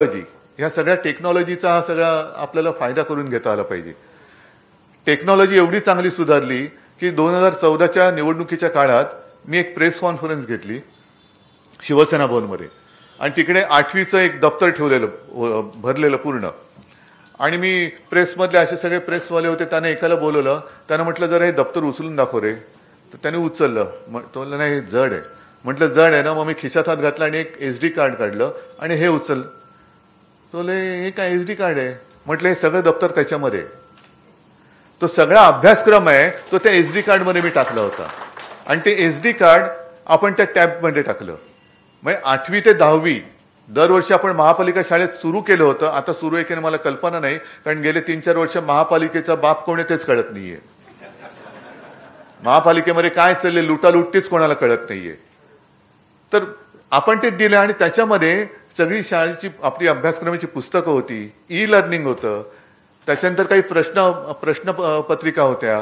Technology, ह्या सगळ्या टेक्नॉलॉजीचा हा सगळा आपल्याला फायदा करून घेता आला पाहिजे. टेक्नॉलॉजी एवढी चांगली सुधारली की 2014च्या निवडणुकीच्या काळात मी एक प्रेस कॉन्फरन्स घेतली शिवसेना भवनमध्ये आणि तिकडे 8वीचं एक दप्तर ठेवलेलं भरलेलं पूर्ण. आणि मी प्रेसमधले असे सगळे प्रेसवाले होते, त्याने एकाला बोलवलं. त्यानं म्हटलं जरा हे दप्तर उचलून दाखव रे. तर त्याने उचललं. तो म्हणला नाही हे जड आहे. म्हटलं जड आहे ना. मग मी खिशात हात घातला आणि एक SD कार्ड काढलं आणि हे उचल. तो हे काय SD कार्ड आहे. म्हटलं हे सगळं दप्तर त्याच्यामध्ये. तो सगळा अभ्यासक्रम आहे तो त्या SD कार्डमध्ये मी टाकला होता आणि ते SD कार्ड आपण त्या टॅबमध्ये टाकलं. म्हणजे 8वी ते 10वी दरवर्षी आपण महापालिका शाळेत सुरू केलं होतं. आता सुरू आहे की मला कल्पना नाही, कारण गेले 3-4 वर्ष महापालिकेचा बाप कोण आहे तेच कळत नाहीये. महापालिकेमध्ये काय चालले लुटालुटीच कोणाला कळत नाहीये. तर आपण ते दिलं आणि त्याच्यामध्ये सगळी शाळेची आपली अभ्यासक्रमाची पुस्तकं होती, ई-लर्निंग होतं, त्याच्यानंतर काही प्रश्नपत्रिका होत्या.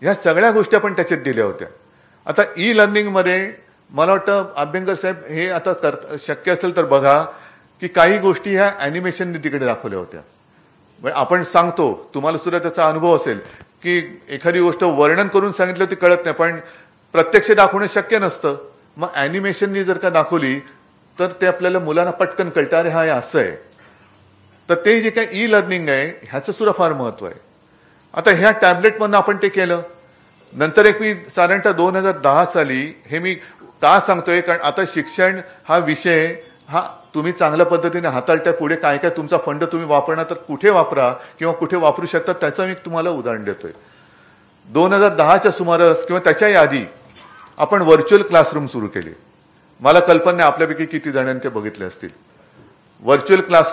ह्या सगळ्या गोष्टी आपण त्याच्यात दिल्या होत्या. आता ई-लर्निंगमध्ये मला वाटतं अभ्यंकर साहेब हे आता शक्य असेल तर बघा की काही गोष्टी ह्या अॅनिमेशनने तिकडे दाखवल्या होत्या. आपण सांगतो, तुम्हाला सुद्धा त्याचा अनुभव असेल की एखादी गोष्ट वर्णन करून सांगितलं ती कळत नाही, पण प्रत्यक्ष दाखवणं शक्य नसतं. मग अॅनिमेशननी जर का दाखवली तर ते आपल्याला मुलांना पटकन कळतं, अरे हा हे असं आहे. तर ते जे काही ई-लर्निंग आहे ह्याचं सुद्धा फार महत्व आहे. आता ह्या टॅबलेटमधनं आपण ते केलं. नंतर एक मी साधारणतः 2010 साली हे मी का सांगतोय, कारण आता शिक्षण हा विषय हा तुम्ही चांगल्या पद्धतीने हाताळता. पुढे काय काय तुमचा फंड तुम्ही वापरणार तर कुठे वापरा किंवा कुठे वापरू शकता त्याचं मी तुम्हाला उदाहरण देतोय. 2010च्या सुमारास किंवा त्याच्याही आधी आपण व्हर्च्युअल क्लासरूम सुरू केले. मला कल्पना नाही आपल्यापैकी किती जणांनी ते बघितले असतील. Virtual class